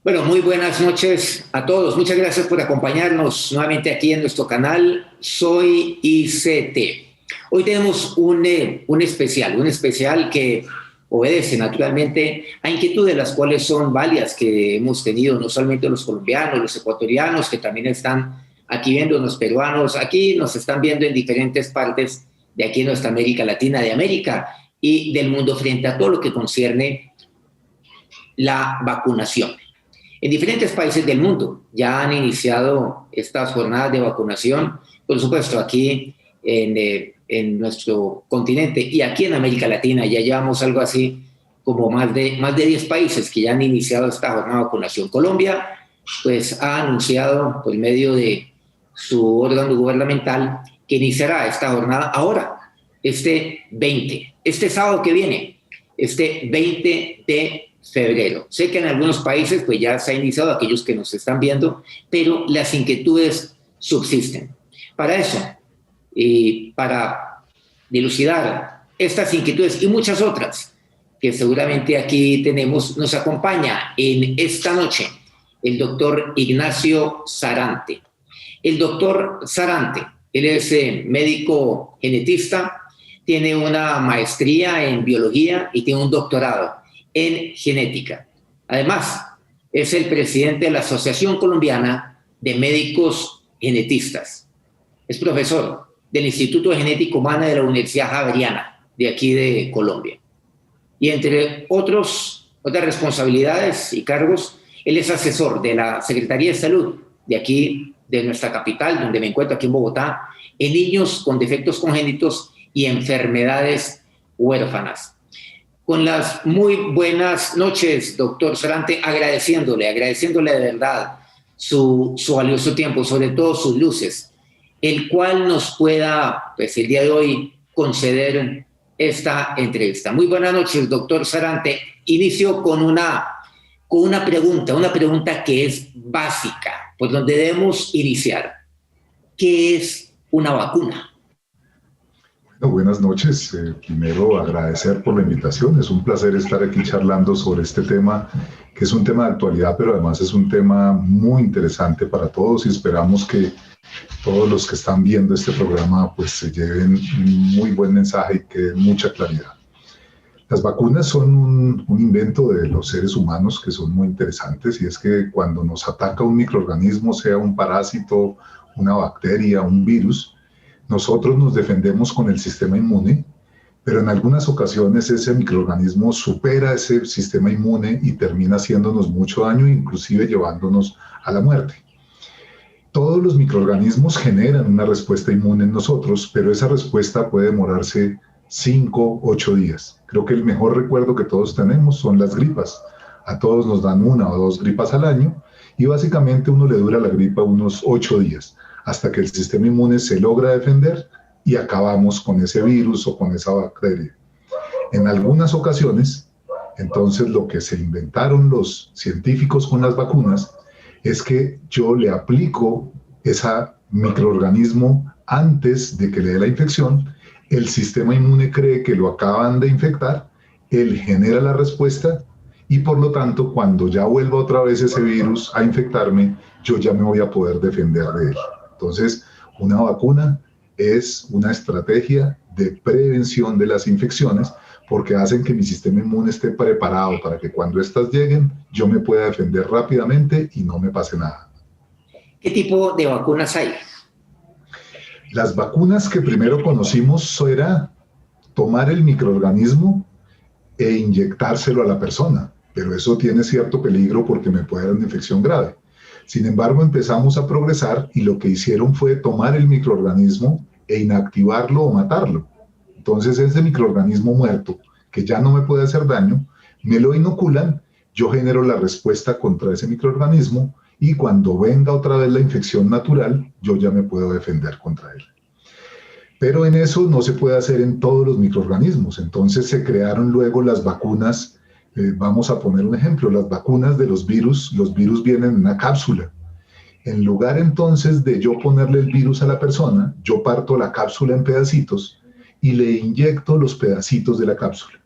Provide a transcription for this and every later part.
Bueno, muy buenas noches a todos. Muchas gracias por acompañarnos nuevamente aquí en nuestro canal Soy ICT. Hoy tenemos un especial que obedece naturalmente a inquietudes, las cuales son varias que hemos tenido, no solamente los colombianos, los ecuatorianos, que también están aquí viendo, los peruanos, aquí nos están viendo en diferentes partes de aquí en nuestra América Latina, de América y del mundo frente a todo lo que concierne la vacunación. En diferentes países del mundo ya han iniciado estas jornadas de vacunación, por supuesto aquí en nuestro continente y aquí en América Latina ya llevamos algo así como más de 10 países que ya han iniciado esta jornada de vacunación. Colombia pues ha anunciado por medio de su órgano gubernamental que iniciará esta jornada ahora, este sábado que viene, este 20 de febrero. Sé que en algunos países pues ya se ha iniciado, aquellos que nos están viendo, pero las inquietudes subsisten. Para eso, y para dilucidar estas inquietudes y muchas otras que seguramente aquí tenemos, nos acompaña en esta noche el doctor Ignacio Sarante. El doctor Sarante, él es médico genetista, tiene una maestría en biología y tiene un doctorado en genética. Además, es el presidente de la Asociación Colombiana de Médicos Genetistas. Es profesor del Instituto de Genética Humana de la Universidad Javeriana, de aquí de Colombia. Y entre otras responsabilidades y cargos, él es asesor de la Secretaría de Salud de aquí, de nuestra capital, donde me encuentro aquí en Bogotá, en niños con defectos congénitos y enfermedades huérfanas. Con las muy buenas noches, doctor Sarante, agradeciéndole de verdad su valioso tiempo, sobre todo sus luces, el cual nos pueda, pues el día de hoy, conceder esta entrevista. Muy buenas noches, doctor Sarante. Inicio con una pregunta que es básica, por donde debemos iniciar. ¿Qué es una vacuna? Bueno, buenas noches. Primero, agradecer por la invitación. Es un placer estar aquí charlando sobre este tema, que es un tema de actualidad, pero además es un tema muy interesante para todos y esperamos que todos los que están viendo este programa pues se lleven un muy buen mensaje y que den mucha claridad. Las vacunas son un invento de los seres humanos que son muy interesantes, y es que cuando nos ataca un microorganismo, sea un parásito, una bacteria, un virus, nosotros nos defendemos con el sistema inmune, pero en algunas ocasiones ese microorganismo supera ese sistema inmune y termina haciéndonos mucho daño, inclusive llevándonos a la muerte. Todos los microorganismos generan una respuesta inmune en nosotros, pero esa respuesta puede demorarse 5, 8 días. Creo que el mejor recuerdo que todos tenemos son las gripas. A todos nos dan 1 o 2 gripas al año y básicamente uno le dura la gripa unos 8 días. Hasta que el sistema inmune se logra defender y acabamos con ese virus o con esa bacteria. En algunas ocasiones, entonces lo que se inventaron los científicos con las vacunas es que yo le aplico ese microorganismo antes de que le dé la infección, el sistema inmune cree que lo acaban de infectar, él genera la respuesta y por lo tanto cuando ya vuelva otra vez ese virus a infectarme, yo ya me voy a poder defender de él. Entonces, una vacuna es una estrategia de prevención de las infecciones porque hacen que mi sistema inmune esté preparado para que cuando éstas lleguen, yo me pueda defender rápidamente y no me pase nada. ¿Qué tipo de vacunas hay? Las vacunas que primero conocimos era tomar el microorganismo e inyectárselo a la persona, pero eso tiene cierto peligro porque me puede dar una infección grave. Sin embargo, empezamos a progresar y lo que hicieron fue tomar el microorganismo e inactivarlo o matarlo. Entonces, ese microorganismo muerto, que ya no me puede hacer daño, me lo inoculan, yo genero la respuesta contra ese microorganismo y cuando venga otra vez la infección natural, yo ya me puedo defender contra él. Pero en eso no se puede hacer en todos los microorganismos. Entonces se crearon luego las vacunas. Vamos a poner un ejemplo, las vacunas de los virus vienen en una cápsula. En lugar entonces de yo ponerle el virus a la persona, yo parto la cápsula en pedacitos y le inyecto los pedacitos de la cápsula.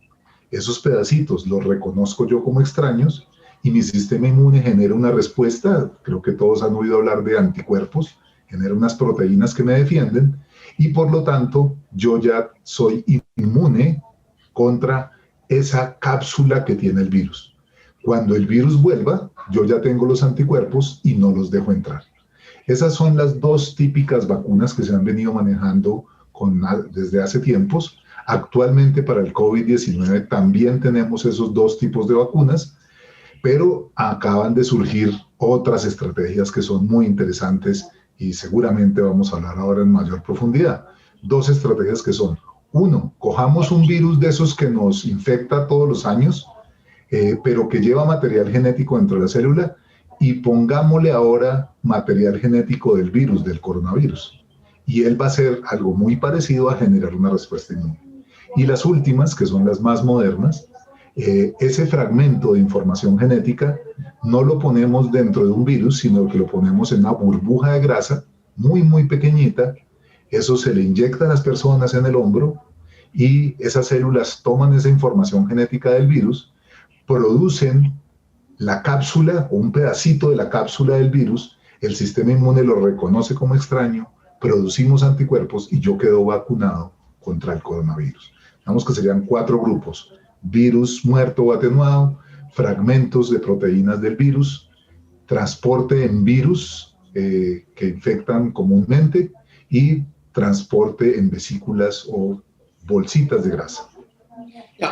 Esos pedacitos los reconozco yo como extraños y mi sistema inmune genera una respuesta, creo que todos han oído hablar de anticuerpos, genera unas proteínas que me defienden y por lo tanto yo ya soy inmune contra esa cápsula que tiene el virus. Cuando el virus vuelva, yo ya tengo los anticuerpos y no los dejo entrar. Esas son las dos típicas vacunas que se han venido manejando desde hace tiempos. Actualmente para el COVID-19 también tenemos esos dos tipos de vacunas, pero acaban de surgir otras estrategias que son muy interesantes y seguramente vamos a hablar ahora en mayor profundidad. Dos estrategias que son, uno, cojamos un virus de esos que nos infecta todos los años, pero que lleva material genético dentro de la célula, y pongámosle ahora material genético del virus, del coronavirus. Y él va a ser algo muy parecido a generar una respuesta inmune. Y las últimas, que son las más modernas, ese fragmento de información genética no lo ponemos dentro de un virus, sino que lo ponemos en una burbuja de grasa muy, muy pequeñita. Eso se le inyecta a las personas en el hombro y esas células toman esa información genética del virus, producen la cápsula o un pedacito de la cápsula del virus, el sistema inmune lo reconoce como extraño, producimos anticuerpos y yo quedo vacunado contra el coronavirus. Digamos que serían 4 grupos: virus muerto o atenuado, fragmentos de proteínas del virus, transporte en virus que infectan comúnmente y transporte en vesículas o bolsitas de grasa.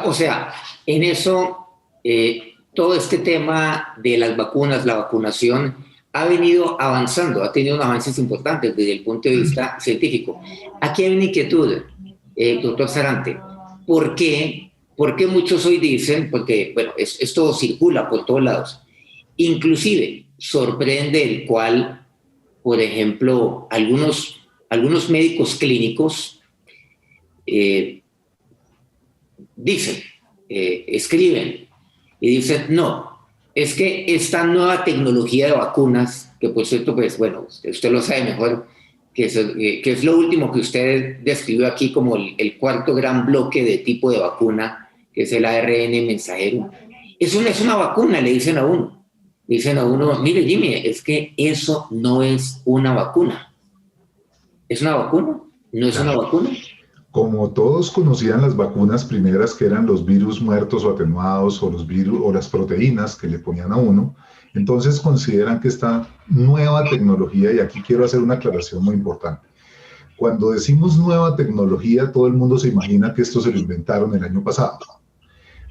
O sea, en eso, todo este tema de las vacunas, la vacunación, ha venido avanzando, ha tenido unos avances importantes desde el punto de vista científico. Aquí hay una inquietud, doctor Sarante. ¿Por qué? Porque muchos hoy dicen, porque bueno, esto circula por todos lados, inclusive sorprende el cual, por ejemplo, algunos médicos clínicos dicen, escriben y dicen, no, es que esta nueva tecnología de vacunas, que por cierto, pues bueno, usted lo sabe mejor, que es lo último que usted describió aquí como el cuarto gran bloque de tipo de vacuna, que es el ARN mensajero. Eso no es una vacuna, le dicen a uno. Le dicen a uno, mire Jimmy, es que eso no es una vacuna. ¿Es una vacuna? ¿No es una vacuna? Como todos conocían las vacunas primeras, que eran los virus muertos o atenuados, o los virus o las proteínas que le ponían a uno, entonces consideran que esta nueva tecnología, y aquí quiero hacer una aclaración muy importante. Cuando decimos nueva tecnología, todo el mundo se imagina que esto se lo inventaron el año pasado.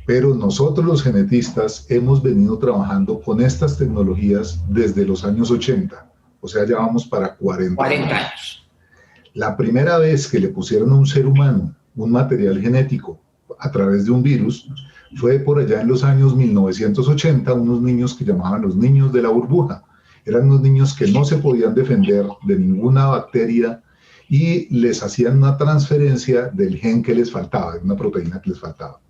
Pero nosotros los genetistas hemos venido trabajando con estas tecnologías desde los años 80, o sea, ya vamos para 40 años. La primera vez que le pusieron a un ser humano un material genético a través de un virus fue por allá en los años 1980, unos niños que llamaban los niños de la burbuja. Eran unos niños que no se podían defender de ninguna bacteria y les hacían una transferencia del gen que les faltaba, de una proteína que les faltaba.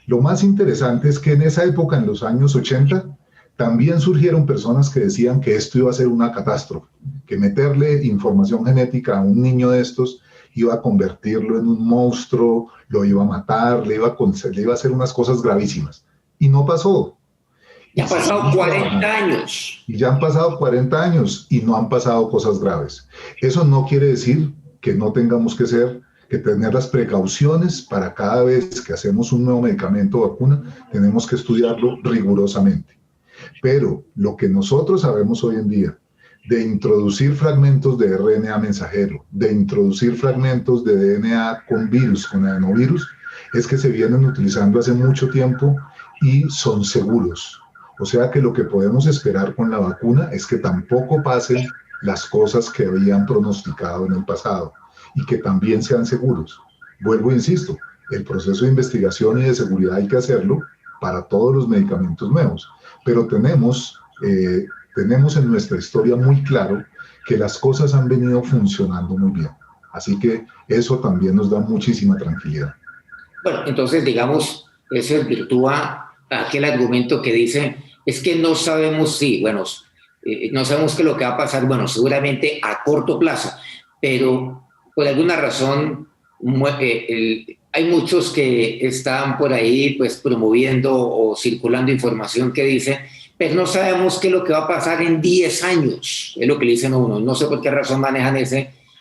Lo más interesante es que en esa época, en los años 80, también surgieron personas que decían que esto iba a ser una catástrofe, que meterle información genética a un niño de estos iba a convertirlo en un monstruo, lo iba a matar, le iba a hacer unas cosas gravísimas. Y no pasó. Ya han pasado 40 años. Y ya han pasado 40 años y no han pasado cosas graves. Eso no quiere decir que no tengamos que tener las precauciones para cada vez que hacemos un nuevo medicamento o vacuna, tenemos que estudiarlo rigurosamente. Pero lo que nosotros sabemos hoy en día de introducir fragmentos de RNA mensajero, de introducir fragmentos de DNA con virus, con adenovirus, es que se vienen utilizando hace mucho tiempo y son seguros. O sea que lo que podemos esperar con la vacuna es que tampoco pasen las cosas que habían pronosticado en el pasado y que también sean seguros. Vuelvo e insisto, el proceso de investigación y de seguridad hay que hacerlo para todos los medicamentos nuevos. Pero tenemos en nuestra historia muy claro que las cosas han venido funcionando muy bien. Así que eso también nos da muchísima tranquilidad. Bueno, entonces, digamos, eso desvirtúa aquel argumento que dice, es que no sabemos si, bueno, no sabemos qué es lo que va a pasar, bueno, seguramente a corto plazo, pero por alguna razón hay muchos que están por ahí pues promoviendo o circulando información que dice pero no sabemos qué es lo que va a pasar en 10 años, es lo que le dicen a uno. No sé por qué razón manejan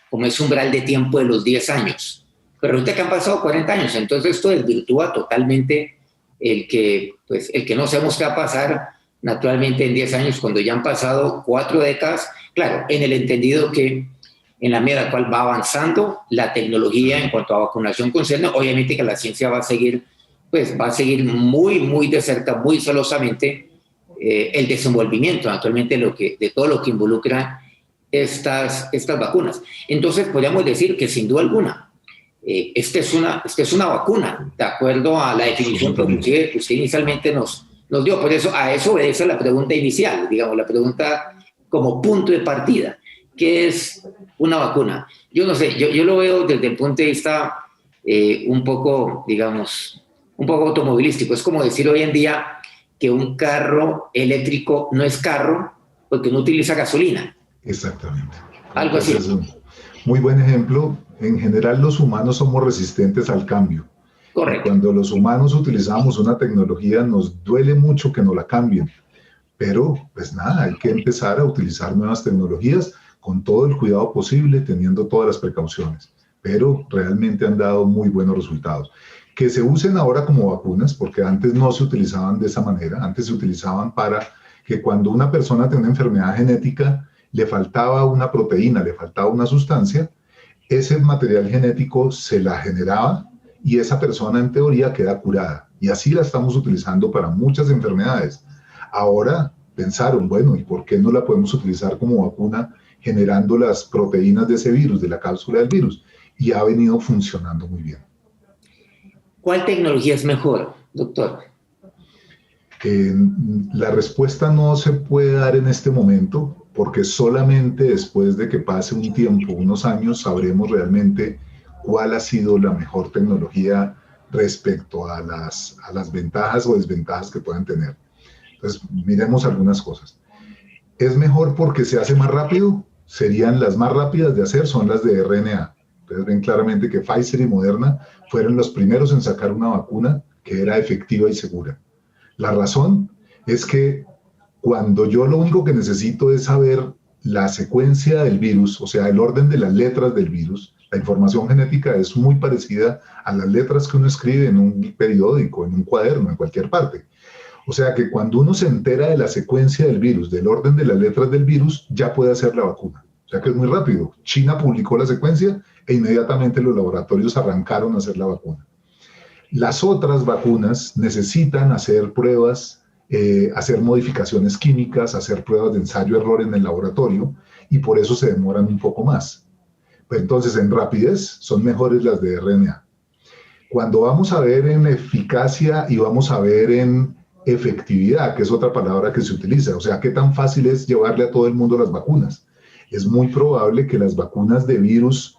como ese umbral de tiempo de los 10 años. Pero ahorita que han pasado 40 años, entonces esto desvirtúa totalmente el que no sabemos qué va a pasar naturalmente en 10 años, cuando ya han pasado 4 décadas, claro, en el entendido que en la medida en la cual va avanzando la tecnología en cuanto a vacunación concerne, obviamente que la ciencia va a seguir muy, muy de cerca, muy celosamente el desenvolvimiento, actualmente de todo lo que involucra estas vacunas. Entonces, podríamos decir que sin duda alguna, esta es una vacuna, de acuerdo a la definición que usted inicialmente nos dio. Por eso, a eso obedece la pregunta inicial, digamos, la pregunta como punto de partida. ¿Qué es una vacuna? Yo no sé, yo lo veo desde el punto de vista un poco, digamos, un poco automovilístico. Es como decir hoy en día que un carro eléctrico no es carro porque no utiliza gasolina. Exactamente. Algo así. Es un muy buen ejemplo. En general, los humanos somos resistentes al cambio. Correcto. Y cuando los humanos utilizamos una tecnología, nos duele mucho que no la cambien. Pero, pues nada, hay que empezar a utilizar nuevas tecnologías con todo el cuidado posible, teniendo todas las precauciones. Pero realmente han dado muy buenos resultados. Que se usen ahora como vacunas, porque antes no se utilizaban de esa manera. Antes se utilizaban para que cuando una persona tiene una enfermedad genética, le faltaba una proteína, le faltaba una sustancia, ese material genético se la generaba y esa persona en teoría queda curada. Y así la estamos utilizando para muchas enfermedades. Ahora pensaron, bueno, ¿y por qué no la podemos utilizar como vacuna generando las proteínas de ese virus, de la cápsula del virus? Y ha venido funcionando muy bien. ¿Cuál tecnología es mejor, doctor? La respuesta no se puede dar en este momento, porque solamente después de que pase un tiempo, unos años, sabremos realmente cuál ha sido la mejor tecnología respecto a las ventajas o desventajas que puedan tener. Entonces, miremos algunas cosas. ¿Es mejor porque se hace más rápido? Serían las más rápidas de hacer, son las de RNA. Ustedes ven claramente que Pfizer y Moderna fueron los primeros en sacar una vacuna que era efectiva y segura. La razón es que cuando yo lo único que necesito es saber la secuencia del virus, o sea, el orden de las letras del virus, la información genética es muy parecida a las letras que uno escribe en un periódico, en un cuaderno, en cualquier parte. O sea que cuando uno se entera de la secuencia del virus, del orden de las letras del virus, ya puede hacer la vacuna. O sea que es muy rápido. China publicó la secuencia e inmediatamente los laboratorios arrancaron a hacer la vacuna. Las otras vacunas necesitan hacer pruebas, hacer modificaciones químicas, hacer pruebas de ensayo-error en el laboratorio y por eso se demoran un poco más. Pues entonces, en rapidez son mejores las de RNA. Cuando vamos a ver en eficacia y vamos a ver en efectividad, que es otra palabra que se utiliza, o sea, qué tan fácil es llevarle a todo el mundo las vacunas. Es muy probable que las vacunas de virus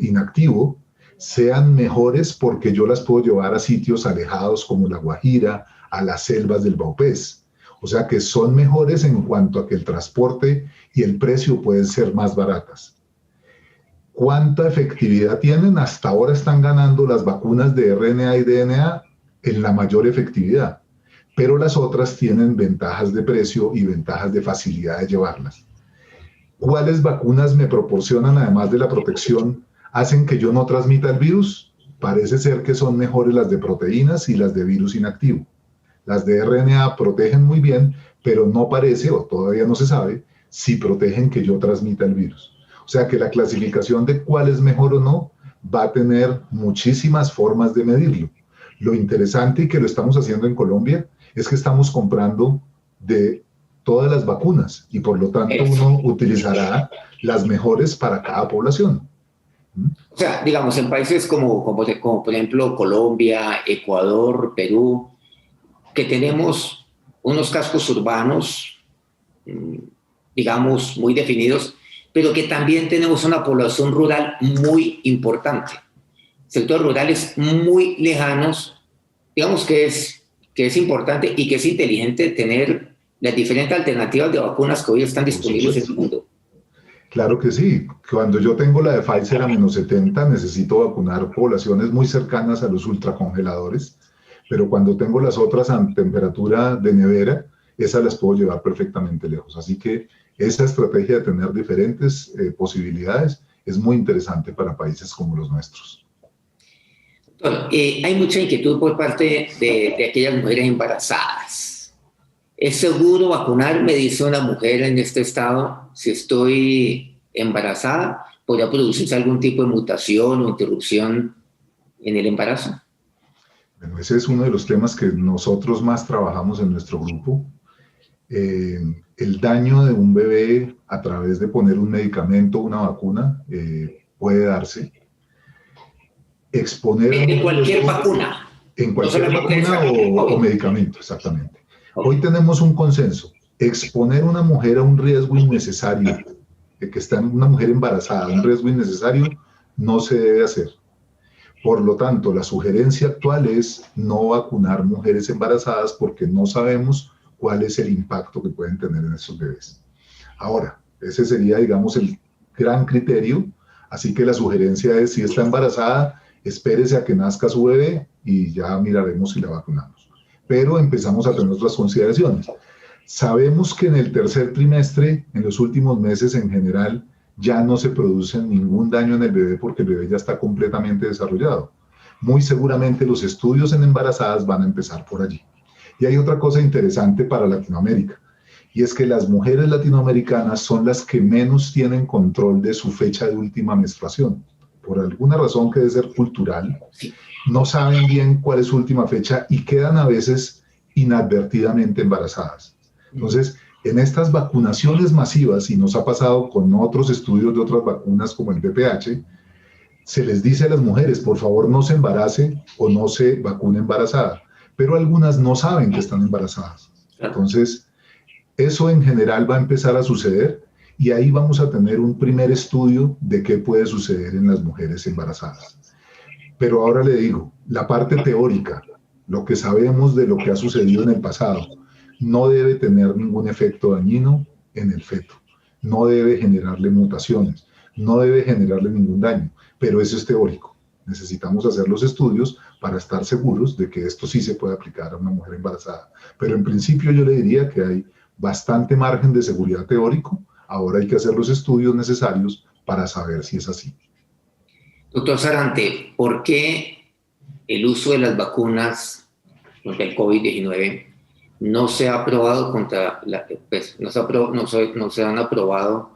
inactivo sean mejores porque yo las puedo llevar a sitios alejados como La Guajira, a las selvas del Vaupés. O sea que son mejores en cuanto a que el transporte y el precio pueden ser más baratas. ¿Cuánta efectividad tienen? Hasta ahora están ganando las vacunas de RNA y DNA en la mayor efectividad, pero las otras tienen ventajas de precio y ventajas de facilidad de llevarlas. ¿Cuáles vacunas me proporcionan, además de la protección, hacen que yo no transmita el virus? Parece ser que son mejores las de proteínas y las de virus inactivo. Las de RNA protegen muy bien, pero no parece, o todavía no se sabe, si protegen que yo transmita el virus. O sea que la clasificación de cuál es mejor o no va a tener muchísimas formas de medirlo. Lo interesante, y que lo estamos haciendo en Colombia, es que estamos comprando de todas las vacunas y por lo tanto uno utilizará las mejores para cada población. O sea, digamos, en países como por ejemplo Colombia, Ecuador, Perú, que tenemos unos cascos urbanos, digamos, muy definidos, pero que también tenemos una población rural muy importante. Sectores rurales muy lejanos, digamos que es importante y que es inteligente tener las diferentes alternativas de vacunas que hoy están disponibles en el mundo. Claro que sí. Cuando yo tengo la de Pfizer a -70, necesito vacunar poblaciones muy cercanas a los ultracongeladores, pero cuando tengo las otras a temperatura de nevera, esas las puedo llevar perfectamente lejos. Así que esa estrategia de tener diferentes posibilidades es muy interesante para países como los nuestros. Doctor, hay mucha inquietud por parte de aquellas mujeres embarazadas. ¿Es seguro vacunarme, dice una mujer en este estado, si estoy embarazada? ¿Podría producirse algún tipo de mutación o interrupción en el embarazo? Bueno, ese es uno de los temas que nosotros más trabajamos en nuestro grupo. El daño de un bebé a través de poner un medicamento, una vacuna, puede darse. Exponer en cualquier vacuna. En cualquier vacuna o medicamento, exactamente. Okay. Hoy tenemos un consenso. Exponer a una mujer a un riesgo innecesario, de que está una mujer embarazada, un riesgo innecesario, no se debe hacer. Por lo tanto, la sugerencia actual es no vacunar mujeres embarazadas porque no sabemos cuál es el impacto que pueden tener en estos bebés. Ahora, ese sería, digamos, el gran criterio. Así que la sugerencia es, si está embarazada, espérese a que nazca su bebé y ya miraremos si la vacunamos. Pero empezamos a tener otras consideraciones. Sabemos que en el tercer trimestre, en los últimos meses en general, ya no se produce ningún daño en el bebé porque el bebé ya está completamente desarrollado. Muy seguramente los estudios en embarazadas van a empezar por allí. Y hay otra cosa interesante para Latinoamérica, y es que las mujeres latinoamericanas son las que menos tienen control de su fecha de última menstruación. Por alguna razón que debe ser cultural, no saben bien cuál es su última fecha y quedan a veces inadvertidamente embarazadas. Entonces, en estas vacunaciones masivas, y nos ha pasado con otros estudios de otras vacunas como el VPH, se les dice a las mujeres, por favor no se embarace o no se vacune embarazada, pero algunas no saben que están embarazadas. Entonces, eso en general va a empezar a suceder y ahí vamos a tener un primer estudio de qué puede suceder en las mujeres embarazadas. Pero ahora le digo, la parte teórica, lo que sabemos de lo que ha sucedido en el pasado, no debe tener ningún efecto dañino en el feto, no debe generarle mutaciones, no debe generarle ningún daño, pero eso es teórico. Necesitamos hacer los estudios para estar seguros de que esto sí se puede aplicar a una mujer embarazada. Pero en principio yo le diría que hay bastante margen de seguridad teórico. Ahora hay que hacer los estudios necesarios para saber si es así. Doctor Sarante, ¿por qué el uso de las vacunas contra el COVID-19 no se ha aprobado no se han aprobado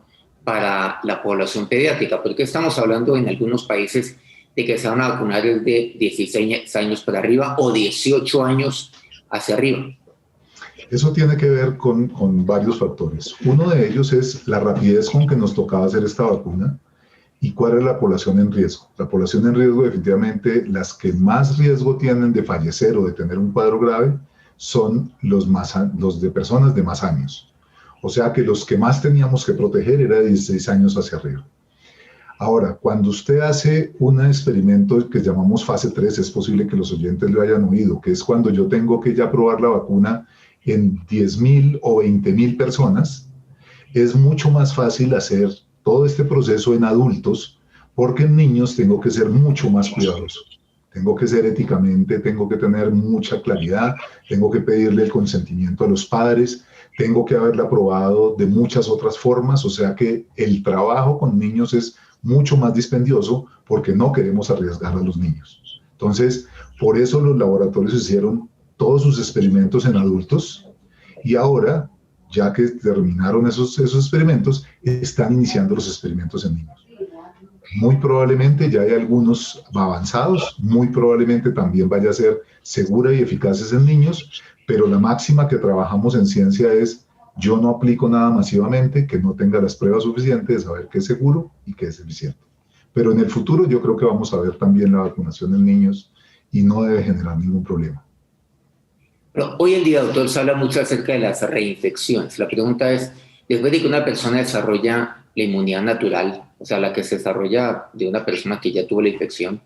para la población pediátrica? Porque estamos hablando en algunos países de que se van a vacunar desde 16 años para arriba o 18 años hacia arriba. Eso tiene que ver con varios factores. Uno de ellos es la rapidez con que nos tocaba hacer esta vacuna y cuál es la población en riesgo. La población en riesgo, definitivamente, las que más riesgo tienen de fallecer o de tener un cuadro grave son los de personas de más años. O sea que los que más teníamos que proteger era de 16 años hacia arriba. Ahora, cuando usted hace un experimento que llamamos fase 3, es posible que los oyentes lo hayan oído, que es cuando yo tengo que ya probar la vacuna en 10.000 o 20.000 personas, es mucho más fácil hacer todo este proceso en adultos, porque en niños tengo que ser mucho más cuidadoso. Tengo que ser éticamente, tengo que tener mucha claridad, tengo que pedirle el consentimiento a los padres, tengo que haberla aprobado de muchas otras formas, o sea que el trabajo con niños es mucho más dispendioso porque no queremos arriesgar a los niños. Entonces, por eso los laboratorios hicieron todos sus experimentos en adultos y ahora, ya que terminaron esos experimentos, están iniciando los experimentos en niños. Muy probablemente ya hay algunos avanzados, muy probablemente también vaya a ser segura y eficaces en niños, pero la máxima que trabajamos en ciencia es: yo no aplico nada masivamente que no tenga las pruebas suficientes de saber que es seguro y que es eficiente. Pero en el futuro yo creo que vamos a ver también la vacunación en niños y no debe generar ningún problema. Pero hoy en día, doctor, se habla mucho acerca de las reinfecciones. La pregunta es, después de que una persona desarrolla la inmunidad natural, o sea, la que se desarrolla de una persona que ya tuvo la infección,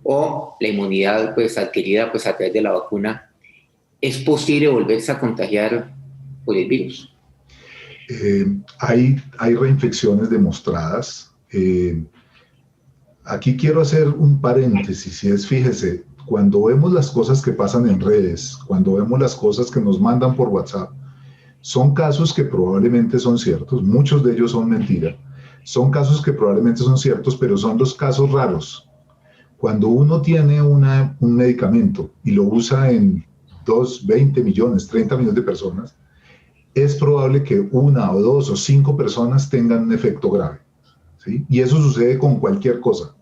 o la inmunidad pues, adquirida pues, a través de la vacuna, ¿es posible volverse a contagiar por el virus? Hay reinfecciones demostradas. Aquí quiero hacer un paréntesis, y es, fíjese, cuando vemos las cosas que pasan en redes, cuando vemos las cosas que nos mandan por WhatsApp, Son casos que probablemente son ciertos, muchos de ellos son mentira. Son casos que probablemente son ciertos, pero son los casos raros. Cuando uno tiene un medicamento y lo usa en 2, 20 millones, 30 millones de personas, es probable que 1 o 2 o 5 personas tengan un efecto grave, ¿sí? Y eso sucede con cualquier cosa.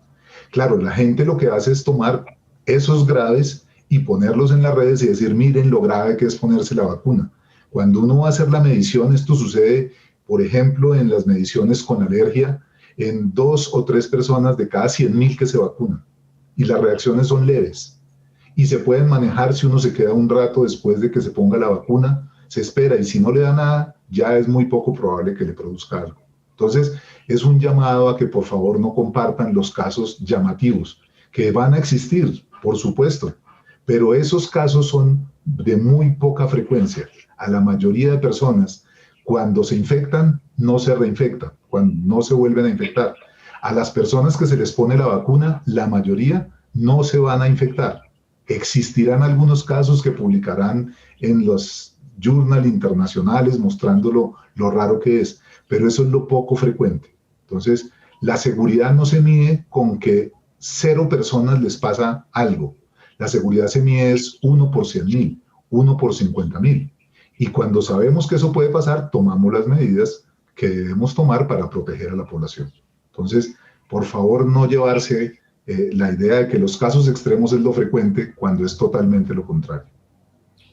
Claro, la gente lo que hace es tomar esos graves y ponerlos en las redes y decir, miren lo grave que es ponerse la vacuna. Cuando uno va a hacer la medición, esto sucede, por ejemplo, en las mediciones con alergia, en 2 o 3 personas de cada 100.000 que se vacunan. Y las reacciones son leves. Y se pueden manejar si uno se queda un rato después de que se ponga la vacuna, se espera, y si no le da nada, ya es muy poco probable que le produzca algo. Entonces, es un llamado a que por favor no compartan los casos llamativos, que van a existir, por supuesto, pero esos casos son de muy poca frecuencia. A la mayoría de personas, cuando se infectan, no se reinfectan, cuando no se vuelven a infectar. A las personas que se les pone la vacuna, la mayoría no se van a infectar. Existirán algunos casos que publicarán en los journals internacionales mostrando lo raro que es, pero eso es lo poco frecuente. Entonces, la seguridad no se mide con que 0 personas les pasa algo. La seguridad se mide es 1 por 100.000, 1 por 50.000. Y cuando sabemos que eso puede pasar, tomamos las medidas que debemos tomar para proteger a la población. Entonces, por favor, no llevarse la idea de que los casos extremos es lo frecuente cuando es totalmente lo contrario.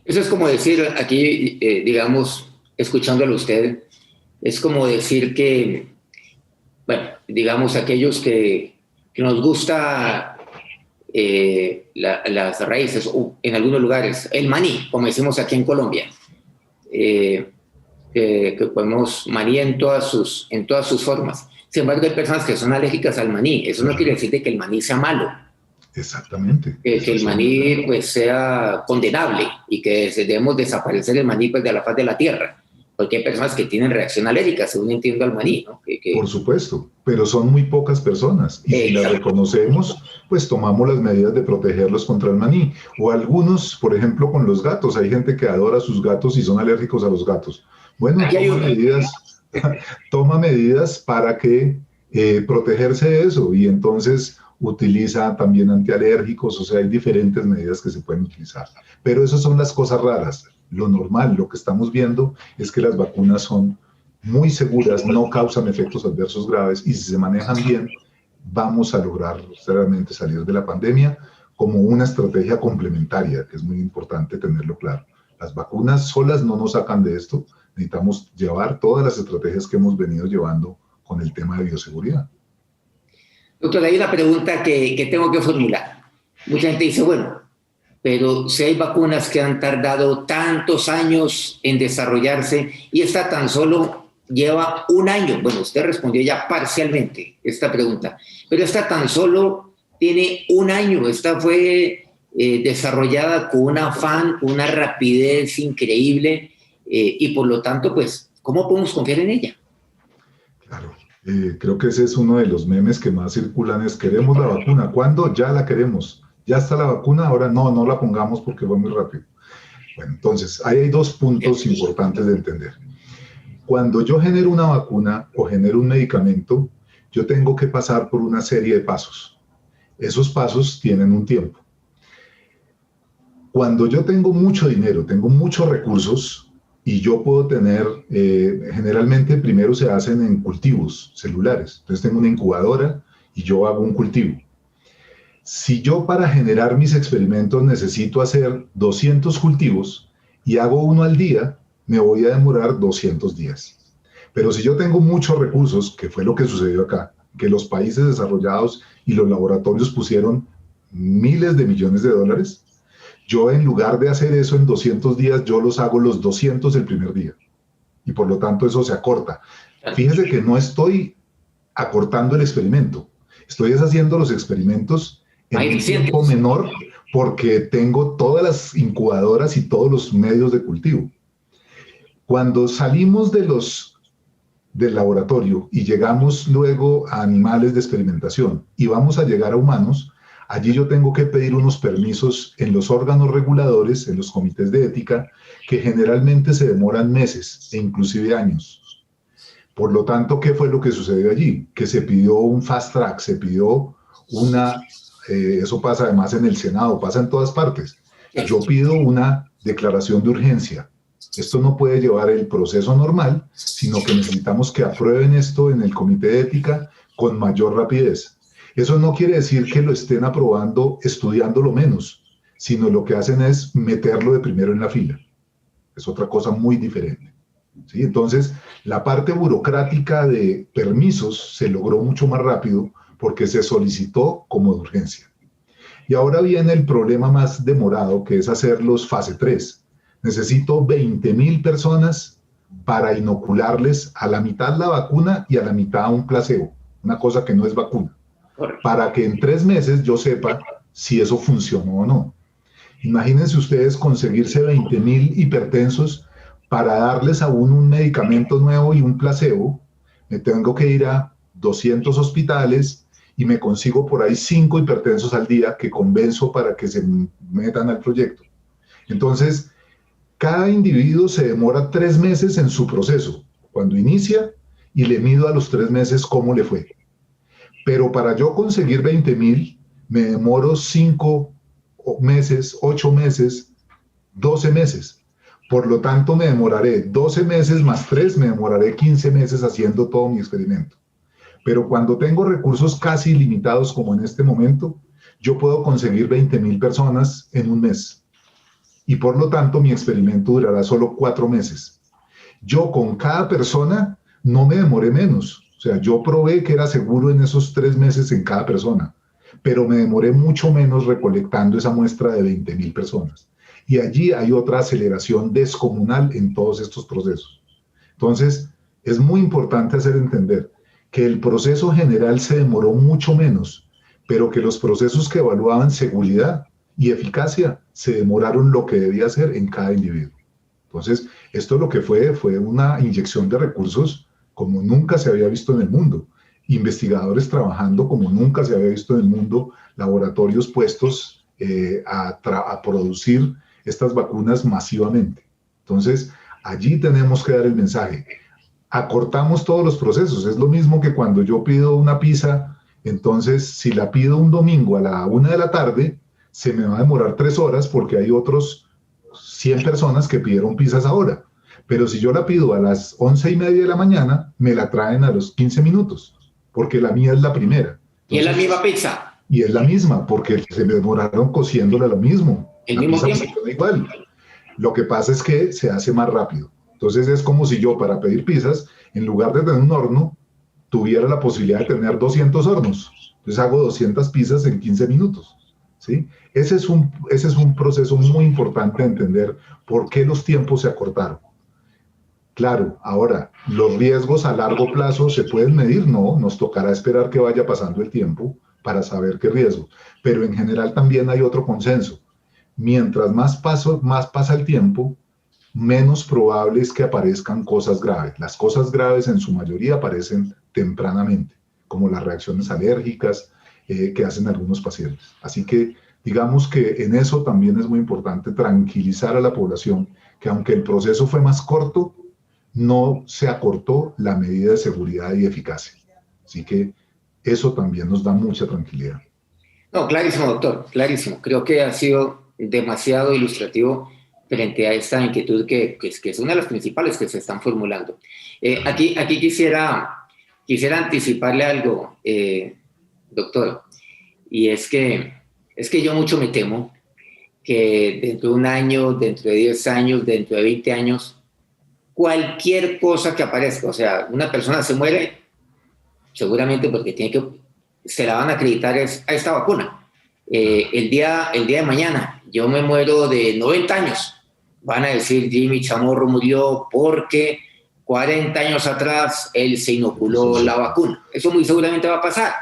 Eso es como decir, aquí, digamos, escuchándolo a usted, es como decir que, bueno, digamos, aquellos que nos gusta las raíces, o en algunos lugares, el maní, como decimos aquí en Colombia, que comemos maní en todas sus formas. Sin embargo, hay personas que son alérgicas al maní. Eso no quiere decir de que el maní sea malo. Exactamente. Que el maní pues, sea condenable y que debemos desaparecer el maní pues, de la faz de la tierra. Porque hay personas que tienen reacción alérgica, según entiendo, al maní, ¿no? Por supuesto, pero son muy pocas personas. Y si las reconocemos, pues tomamos las medidas de protegerlos contra el maní. O algunos, por ejemplo, con los gatos. Hay gente que adora a sus gatos y son alérgicos a los gatos. Bueno, toma medidas para que protegerse de eso. Y entonces utiliza también antialérgicos. O sea, hay diferentes medidas que se pueden utilizar. Pero esas son las cosas raras. Lo normal, lo que estamos viendo es que las vacunas son muy seguras, no causan efectos adversos graves y si se manejan bien, vamos a lograr realmente salir de la pandemia como una estrategia complementaria, que es muy importante tenerlo claro. Las vacunas solas no nos sacan de esto, necesitamos llevar todas las estrategias que hemos venido llevando con el tema de bioseguridad. Doctor, hay una pregunta que tengo que formular. Mucha gente dice, bueno, pero si hay vacunas que han tardado tantos años en desarrollarse y esta tan solo lleva 1 año. Bueno, usted respondió ya parcialmente esta pregunta, pero esta tan solo tiene 1 año. Esta fue desarrollada con un afán, con una rapidez increíble y por lo tanto, pues, ¿cómo podemos confiar en ella? Claro, creo que ese es uno de los memes que más circulan, es queremos la vacuna. ¿Cuándo? Ya la queremos. Ya está la vacuna, ahora no la pongamos porque va muy rápido. Bueno, entonces, ahí hay 2 puntos importantes de entender. Cuando yo genero una vacuna o genero un medicamento, yo tengo que pasar por una serie de pasos. Esos pasos tienen un tiempo. Cuando yo tengo mucho dinero, tengo muchos recursos y yo puedo tener, generalmente primero se hacen en cultivos celulares. Entonces tengo una incubadora y yo hago un cultivo. Si yo para generar mis experimentos necesito hacer 200 cultivos y hago 1 al día, me voy a demorar 200 días. Pero si yo tengo muchos recursos, que fue lo que sucedió acá, que los países desarrollados y los laboratorios pusieron miles de millones de dólares, yo en lugar de hacer eso en 200 días, yo los hago los 200 el primer día. Y por lo tanto eso se acorta. Fíjese que no estoy acortando el experimento, estoy haciendo los experimentos en un tiempo menor porque tengo todas las incubadoras y todos los medios de cultivo. Cuando salimos del laboratorio y llegamos luego a animales de experimentación y vamos a llegar a humanos, Allí yo tengo que pedir unos permisos en los órganos reguladores, en los comités de ética, que generalmente se demoran meses e inclusive años. Por lo tanto, ¿qué fue lo que sucedió allí? Que se pidió un fast track, se pidió eso pasa además en el Senado, pasa en todas partes. Yo pido una declaración de urgencia. Esto no puede llevar el proceso normal, sino que necesitamos que aprueben esto en el comité de ética con mayor rapidez. Eso no quiere decir que lo estén aprobando estudiándolo menos, sino lo que hacen es meterlo de primero en la fila. Es otra cosa muy diferente. ¿Sí? Entonces, la parte burocrática de permisos se logró mucho más rápido porque se solicitó como de urgencia. Y ahora viene el problema más demorado, que es hacerlos fase 3. Necesito 20.000 personas para inocularles a la mitad la vacuna y a la mitad un placebo, una cosa que no es vacuna, para que en 3 meses yo sepa si eso funcionó o no. Imagínense ustedes conseguirse 20.000 hipertensos para darles a uno un medicamento nuevo y un placebo. Me tengo que ir a 200 hospitales y me consigo por ahí 5 hipertensos al día que convenzo para que se metan al proyecto. Entonces, cada individuo se demora 3 meses en su proceso, cuando inicia, y le mido a los 3 meses cómo le fue. Pero para yo conseguir 20.000, me demoro 5 meses, 8 meses, 12 meses. Por lo tanto, me demoraré 12 meses más 3, me demoraré 15 meses haciendo todo mi experimento. Pero cuando tengo recursos casi ilimitados como en este momento, yo puedo conseguir 20.000 personas en un mes. Y por lo tanto, mi experimento durará solo 4 meses. Yo con cada persona no me demoré menos. O sea, yo probé que era seguro en esos 3 meses en cada persona, pero me demoré mucho menos recolectando esa muestra de 20.000 personas. Y allí hay otra aceleración descomunal en todos estos procesos. Entonces, es muy importante hacer entender que el proceso general se demoró mucho menos, pero que los procesos que evaluaban seguridad y eficacia se demoraron lo que debía ser en cada individuo. Entonces, esto lo que fue una inyección de recursos como nunca se había visto en el mundo. Investigadores trabajando como nunca se había visto en el mundo, laboratorios puestos a producir estas vacunas masivamente. Entonces, allí tenemos que dar el mensaje. Acortamos todos los procesos. Es lo mismo que cuando yo pido una pizza, entonces si la pido un domingo a la 1 de la tarde, se me va a demorar 3 horas porque hay otros 100 personas que pidieron pizzas ahora. Pero si yo la pido a las 11:30 de la mañana, me la traen a los 15 minutos, porque la mía es la primera. Entonces, y es la misma pizza. Y es la misma, porque se me demoraron cociéndola lo mismo. El mismo tiempo. Igual. Lo que pasa es que se hace más rápido. Entonces es como si yo para pedir pizzas, en lugar de tener un horno, tuviera la posibilidad de tener 200 hornos. Entonces hago 200 pizzas en 15 minutos. ¿Sí? Ese es un proceso muy importante de entender por qué los tiempos se acortaron. Claro, ahora, ¿los riesgos a largo plazo se pueden medir? No, nos tocará esperar que vaya pasando el tiempo para saber qué riesgo. Pero en general también hay otro consenso. Mientras más pasa el tiempo, menos probable es que aparezcan cosas graves. Las cosas graves en su mayoría aparecen tempranamente, como las reacciones alérgicas que hacen algunos pacientes. Así que digamos que en eso también es muy importante tranquilizar a la población que aunque el proceso fue más corto, no se acortó la medida de seguridad y eficacia. Así que eso también nos da mucha tranquilidad. No, clarísimo, doctor, clarísimo. Creo que ha sido demasiado ilustrativo frente a esta inquietud que es una de las principales que se están formulando. Aquí quisiera anticiparle algo, doctor, y es que yo mucho me temo que dentro de 1 año, dentro de 10 años, dentro de 20 años, cualquier cosa que aparezca, o sea, una persona se muere, seguramente porque se la van a acreditar a esta vacuna. El día de mañana, yo me muero de 90 años, van a decir Jimmy Chamorro murió porque 40 años atrás él se inoculó la vacuna. Eso muy seguramente va a pasar.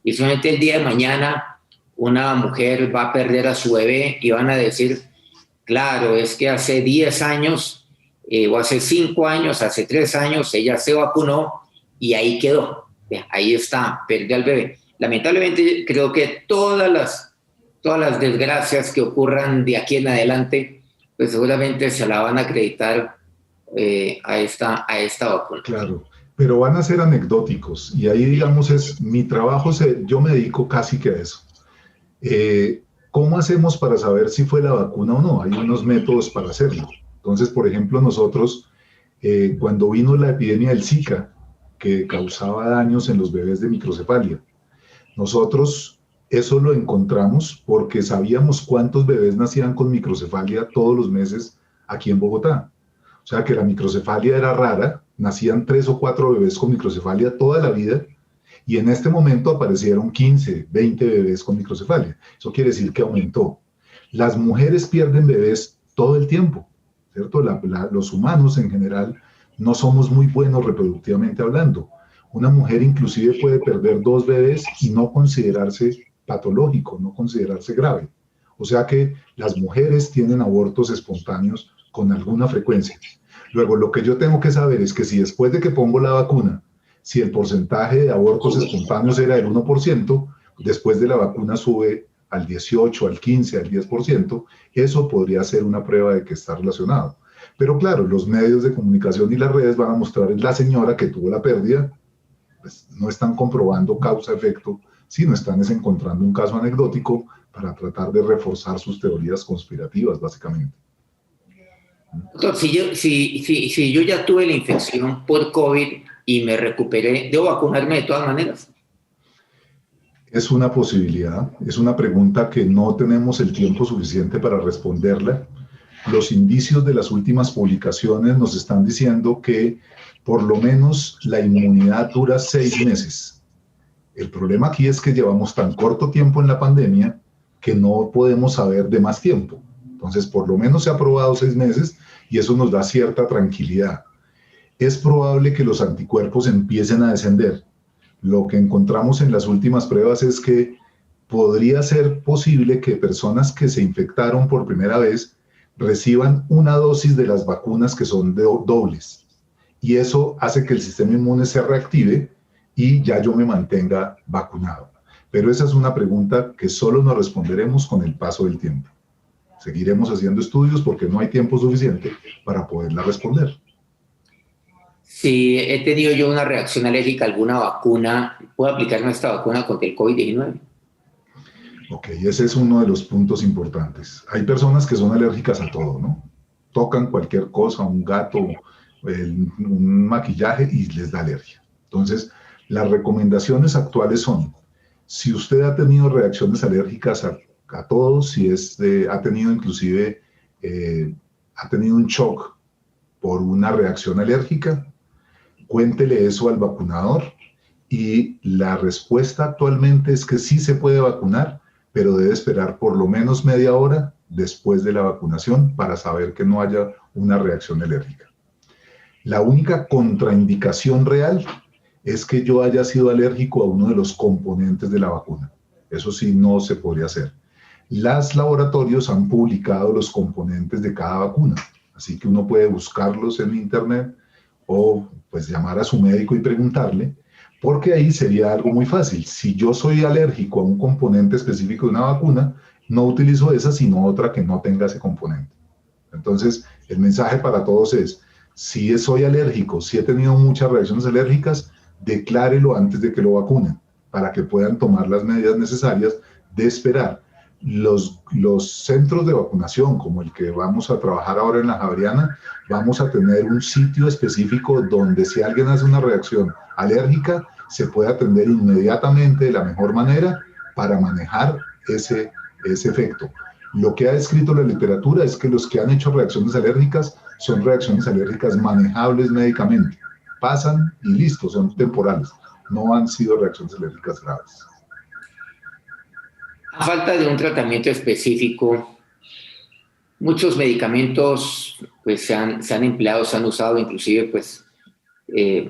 Y solamente el día de mañana una mujer va a perder a su bebé y van a decir, claro, es que hace 10 años o hace 5 años, hace 3 años, ella se vacunó y ahí quedó. Ahí está, perdió al bebé. Lamentablemente creo que todas todas las desgracias que ocurran de aquí en adelante, pues seguramente se la van a acreditar a esta vacuna. Claro, pero van a ser anecdóticos y ahí, digamos, es mi trabajo, yo me dedico casi que a eso. ¿Cómo hacemos para saber si fue la vacuna o no? Hay unos métodos para hacerlo. Entonces, por ejemplo, nosotros, cuando vino la epidemia del Zika, que causaba daños en los bebés de microcefalia, nosotros eso lo encontramos porque sabíamos cuántos bebés nacían con microcefalia todos los meses aquí en Bogotá. O sea que la microcefalia era rara, nacían 3 o 4 bebés con microcefalia toda la vida, y en este momento aparecieron 15, 20 bebés con microcefalia. Eso quiere decir que aumentó. Las mujeres pierden bebés todo el tiempo, ¿cierto? Los humanos en general no somos muy buenos reproductivamente hablando. Una mujer inclusive puede perder 2 bebés y no considerarse patológico, no considerarse grave. O sea que las mujeres tienen abortos espontáneos con alguna frecuencia. Luego, lo que yo tengo que saber es que si después de que pongo la vacuna, si el porcentaje de abortos espontáneos era del 1%, después de la vacuna sube al 18, al 15, al 10%, eso podría ser una prueba de que está relacionado. Pero claro, los medios de comunicación y las redes van a mostrar la señora que tuvo la pérdida, pues no están comprobando causa-efecto, sino están encontrando un caso anecdótico para tratar de reforzar sus teorías conspirativas, básicamente. Doctor, si yo ya tuve la infección por COVID y me recuperé, ¿debo vacunarme de todas maneras? Es una posibilidad, es una pregunta que no tenemos el tiempo suficiente para responderla. Los indicios de las últimas publicaciones nos están diciendo que por lo menos la inmunidad dura 6 meses. El problema aquí es que llevamos tan corto tiempo en la pandemia que no podemos saber de más tiempo. Entonces, por lo menos se ha probado 6 meses y eso nos da cierta tranquilidad. Es probable que los anticuerpos empiecen a descender. Lo que encontramos en las últimas pruebas es que podría ser posible que personas que se infectaron por primera vez reciban una dosis de las vacunas que son dobles. Y eso hace que el sistema inmune se reactive y ya yo me mantenga vacunado. Pero esa es una pregunta que solo nos responderemos con el paso del tiempo. Seguiremos haciendo estudios porque no hay tiempo suficiente para poderla responder. Si he tenido yo una reacción alérgica a alguna vacuna, ¿puedo aplicarme esta vacuna contra el COVID-19? Ok, ese es uno de los puntos importantes. Hay personas que son alérgicas a todo, ¿no? Tocan cualquier cosa, un gato, un maquillaje y les da alergia. Entonces, las recomendaciones actuales son, si usted ha tenido reacciones alérgicas a todo, si ha tenido inclusive, ha tenido un shock por una reacción alérgica, cuéntele eso al vacunador y la respuesta actualmente es que sí se puede vacunar, pero debe esperar por lo menos media hora después de la vacunación para saber que no haya una reacción alérgica. La única contraindicación real es que yo haya sido alérgico a uno de los componentes de la vacuna. Eso sí no se podría hacer. Los laboratorios han publicado los componentes de cada vacuna, así que uno puede buscarlos en internet o pues llamar a su médico y preguntarle, porque ahí sería algo muy fácil. Si yo soy alérgico a un componente específico de una vacuna, no utilizo esa, sino otra que no tenga ese componente. Entonces, el mensaje para todos es, si soy alérgico, si he tenido muchas reacciones alérgicas, declárelo antes de que lo vacunen, para que puedan tomar las medidas necesarias de esperar. Los centros de vacunación, como el que vamos a trabajar ahora en la Javeriana, vamos a tener un sitio específico donde si alguien hace una reacción alérgica, se puede atender inmediatamente de la mejor manera para manejar ese efecto. Lo que ha descrito la literatura es que los que han hecho reacciones alérgicas son reacciones alérgicas manejables médicamente. Pasan y listo, son temporales. No han sido reacciones alérgicas graves. A falta de un tratamiento específico, muchos medicamentos pues, se han empleado, se han usado, inclusive pues,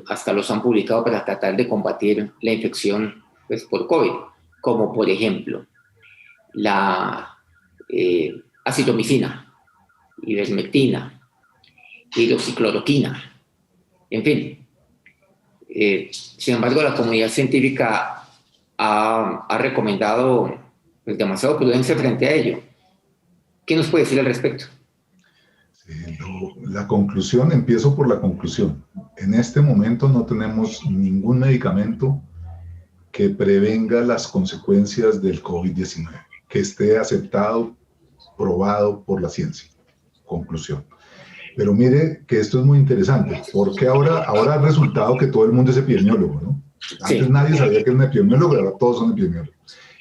hasta los han publicado para tratar de combatir la infección pues, por COVID, como por ejemplo la acitromicina, ivermectina, hidroxicloroquina, en fin. Sin embargo, la comunidad científica ha recomendado pues, demasiado prudencia frente a ello. ¿Qué nos puede decir al respecto? La conclusión, empiezo por la conclusión. En este momento no tenemos ningún medicamento que prevenga las consecuencias del COVID-19, que esté aceptado, probado por la ciencia. Conclusión. Pero mire que esto es muy interesante, porque ahora ha resultado que todo el mundo es epidemiólogo, ¿no? Antes nadie sabía que era un epidemiólogo, ahora todos son epidemiólogos.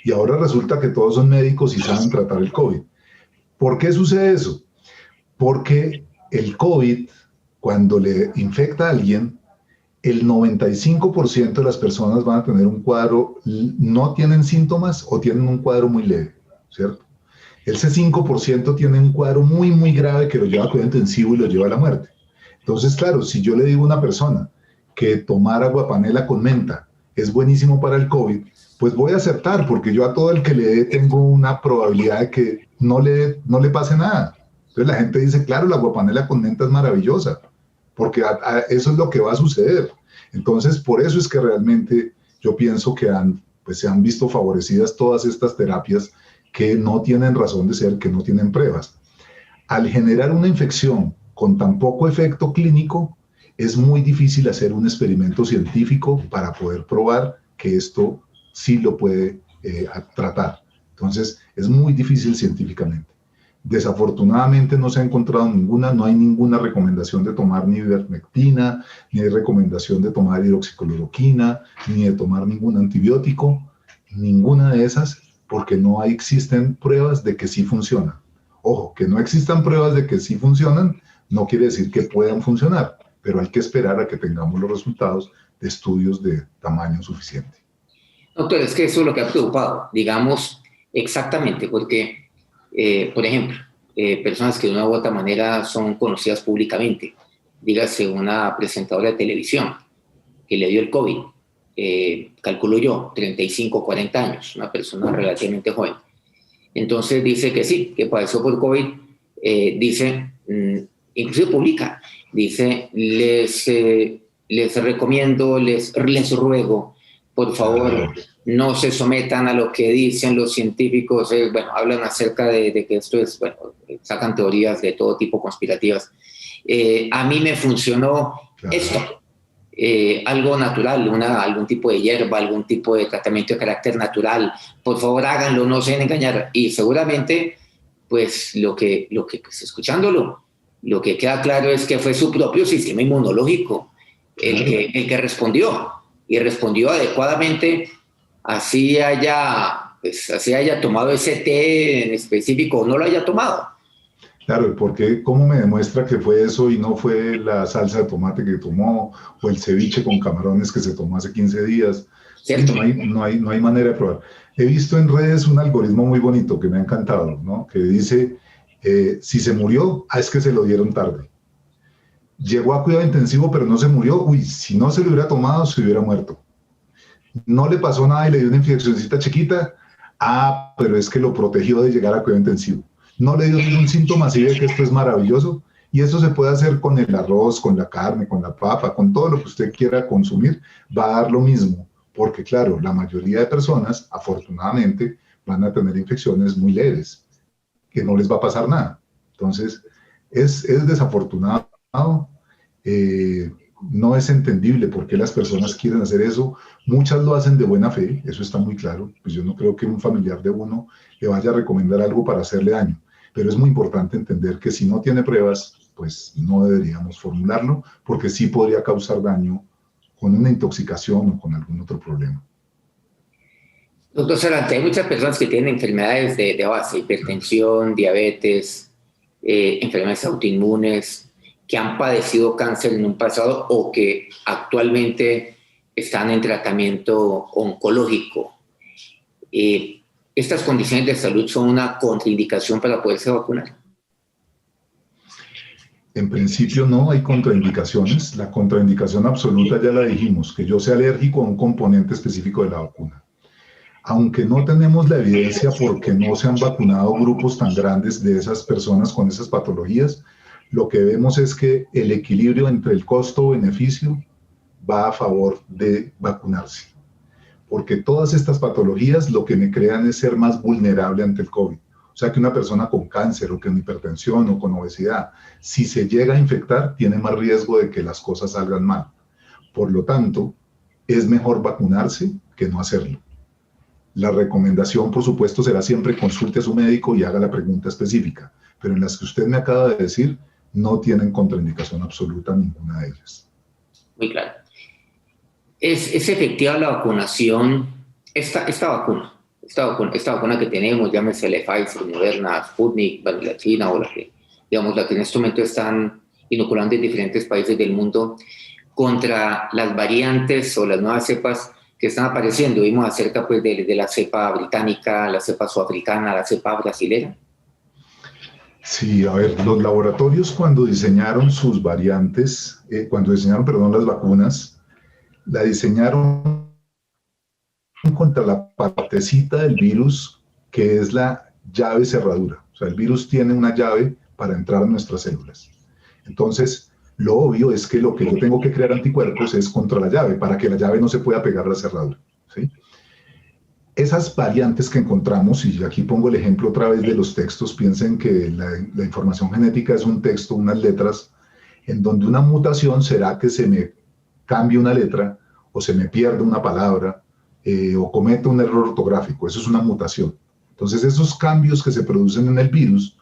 Y ahora resulta que todos son médicos y saben tratar el COVID. ¿Por qué sucede eso? Porque el COVID, cuando le infecta a alguien, el 95% de las personas van a tener un cuadro, no tienen síntomas o tienen un cuadro muy leve, ¿cierto? Ese 5% tiene un cuadro muy, muy grave que lo lleva a cuidado intensivo y lo lleva a la muerte. Entonces, claro, si yo le digo a una persona que tomar aguapanela con menta es buenísimo para el COVID, pues voy a aceptar, porque yo a todo el que le dé tengo una probabilidad de que no le pase nada. Entonces la gente dice, claro, la aguapanela con menta es maravillosa, porque eso es lo que va a suceder. Entonces, por eso es que realmente yo pienso que se han visto favorecidas todas estas terapias que no tienen razón de ser, que no tienen pruebas. Al generar una infección con tan poco efecto clínico, es muy difícil hacer un experimento científico para poder probar que esto sí lo puede tratar. Entonces, es muy difícil científicamente. Desafortunadamente no se ha encontrado no hay ninguna recomendación de tomar ni ivermectina, ni hay recomendación de tomar hidroxicloroquina, ni de tomar ningún antibiótico, ninguna de esas, porque no existen pruebas de que sí funcionan. Ojo, que no existan pruebas de que sí funcionan no quiere decir que puedan funcionar, pero hay que esperar a que tengamos los resultados de estudios de tamaño suficiente. Doctor, es que eso es lo que ha preocupado, digamos, exactamente, porque, por ejemplo, personas que de una u otra manera son conocidas públicamente, dígase una presentadora de televisión que le dio el COVID, calculo yo, 35, 40 años, una persona relativamente joven. Entonces dice que sí, que padeció por COVID, dice, inclusive publica, dice, les recomiendo, les ruego, por favor, no se sometan a lo que dicen los científicos. Bueno, hablan acerca de que esto es, bueno, sacan teorías de todo tipo conspirativas. A mí me funcionó esto, algo natural, algún tipo de hierba, algún tipo de tratamiento de carácter natural. Por favor, háganlo, no se dejen engañar. Y seguramente, pues, pues, escuchándolo, lo que queda claro es que fue su propio sistema inmunológico el que respondió, y respondió adecuadamente, así haya tomado ese té en específico o no lo haya tomado. Claro, porque ¿cómo me demuestra que fue eso y no fue la salsa de tomate que tomó o el ceviche con camarones que se tomó hace 15 días? ¿Cierto? No hay manera de probar. He visto en redes un algoritmo muy bonito que me ha encantado, ¿no? Que dice, si se murió, es que se lo dieron tarde. Llegó a cuidado intensivo, pero no se murió. Uy, si no se lo hubiera tomado, se hubiera muerto. No le pasó nada y le dio una infeccióncita chiquita. Pero es que lo protegió de llegar a cuidado intensivo. No le dio ningún síntoma, así de que esto es maravilloso. Y eso se puede hacer con el arroz, con la carne, con la papa, con todo lo que usted quiera consumir. Va a dar lo mismo. Porque, claro, la mayoría de personas, afortunadamente, van a tener infecciones muy leves, que no les va a pasar nada. Entonces, es desafortunado. No es entendible por qué las personas quieren hacer eso. Muchas lo hacen de buena fe, eso está muy claro. Pues yo no creo que un familiar de uno le vaya a recomendar algo para hacerle daño. Pero es muy importante entender que si no tiene pruebas, pues no deberíamos formularlo, porque sí podría causar daño con una intoxicación o con algún otro problema. Doctor Sarante, hay muchas personas que tienen enfermedades de base, hipertensión, diabetes, enfermedades autoinmunes, que han padecido cáncer en un pasado o que actualmente están en tratamiento oncológico. ¿Estas condiciones de salud son una contraindicación para poderse vacunar? En principio no hay contraindicaciones. La contraindicación absoluta ya la dijimos, que yo sea alérgico a un componente específico de la vacuna. Aunque no tenemos la evidencia porque no se han vacunado grupos tan grandes de esas personas con esas patologías, lo que vemos es que el equilibrio entre el costo-beneficio va a favor de vacunarse. porque todas estas patologías lo que me crean es ser más vulnerable ante el COVID. O sea que una persona con cáncer o con hipertensión o con obesidad, si se llega a infectar, tiene más riesgo de que las cosas salgan mal. Por lo tanto, es mejor vacunarse que no hacerlo. La recomendación, por supuesto, será siempre consulte a su médico y haga la pregunta específica, pero en las que usted me acaba de decir, no tienen contraindicación absoluta ninguna de ellas. Muy claro. ¿Es efectiva la vacunación, esta vacuna que tenemos, llámese la Pfizer, Moderna, Sputnik, la China o la que en este momento están inoculando en diferentes países del mundo contra las variantes o las nuevas cepas que están apareciendo? Vimos acerca pues, de la cepa británica, la cepa sudafricana, la cepa brasilera. Sí, a ver, los laboratorios cuando diseñaron sus variantes, las vacunas, la diseñaron contra la partecita del virus que es la llave cerradura. O sea, el virus tiene una llave para entrar a nuestras células. Entonces, lo obvio es que lo que yo tengo que crear anticuerpos es contra la llave, para que la llave no se pueda pegar a la cerradura, ¿sí? Esas variantes que encontramos, y aquí pongo el ejemplo otra vez de los textos, piensen que la información genética es un texto, unas letras, en donde una mutación será que se me cambie una letra, o se me pierda una palabra, o cometa un error ortográfico. Eso es una mutación. Entonces, esos cambios que se producen en el virus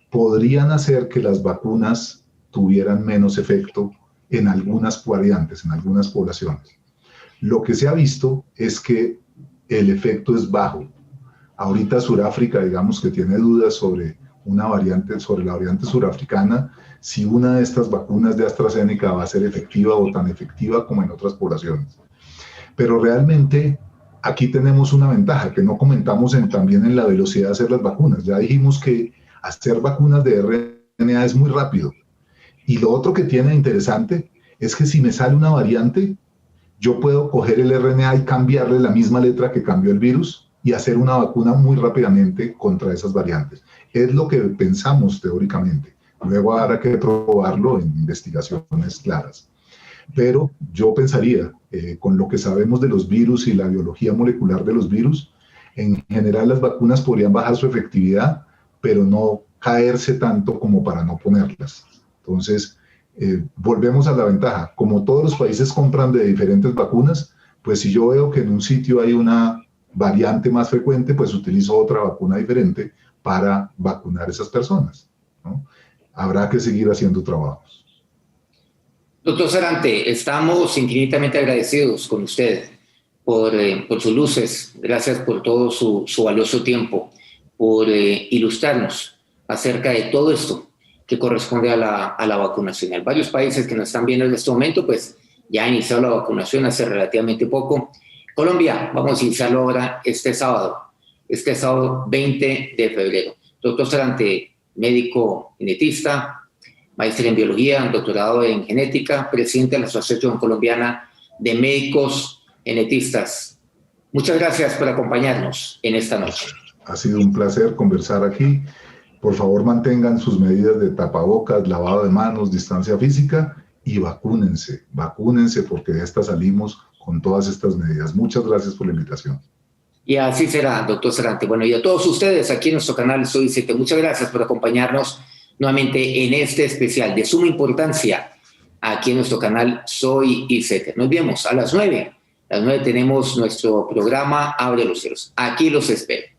podrían hacer que las vacunas tuvieran menos efecto en algunas variantes, en algunas poblaciones. Lo que se ha visto es que el efecto es bajo. Ahorita Sudáfrica, digamos que tiene dudas sobre la variante surafricana, si una de estas vacunas de AstraZeneca va a ser efectiva o tan efectiva como en otras poblaciones. Pero realmente aquí tenemos una ventaja que no comentamos también en la velocidad de hacer las vacunas. Ya dijimos que hacer vacunas de RNA es muy rápido. Y lo otro que tiene interesante es que si me sale una variante, yo puedo coger el RNA y cambiarle la misma letra que cambió el virus y hacer una vacuna muy rápidamente contra esas variantes. Es lo que pensamos teóricamente. Luego habrá que probarlo en investigaciones claras. Pero yo pensaría, con lo que sabemos de los virus y la biología molecular de los virus, en general las vacunas podrían bajar su efectividad, pero no caerse tanto como para no ponerlas. Entonces, volvemos a la ventaja. Como todos los países compran de diferentes vacunas, pues si yo veo que en un sitio hay una variante más frecuente, pues utilizo otra vacuna diferente para vacunar a esas personas, ¿no? Habrá que seguir haciendo trabajos. Doctor Sarante, estamos infinitamente agradecidos con usted por sus luces. Gracias por todo su valioso tiempo, por ilustrarnos acerca de todo esto que corresponde a la vacunación. Hay varios países que nos están viendo en este momento, pues ya ha iniciado la vacunación hace relativamente poco. Colombia, vamos a iniciarlo ahora este sábado 20 de febrero. Doctor Sarante, médico genetista, maestro en biología, doctorado en genética, presidente de la Asociación Colombiana de Médicos Genetistas. Muchas gracias por acompañarnos en esta noche. Ha sido un placer conversar aquí. Por favor, mantengan sus medidas de tapabocas, lavado de manos, distancia física y vacúnense porque de esta salimos con todas estas medidas. Muchas gracias por la invitación. Y así será, doctor Sarante. Bueno, y a todos ustedes aquí en nuestro canal Soy ICETE, muchas gracias por acompañarnos nuevamente en este especial de suma importancia aquí en nuestro canal Soy ICETE. Nos vemos a las 9. A las 9 tenemos nuestro programa Abre los Cielos. Aquí los espero.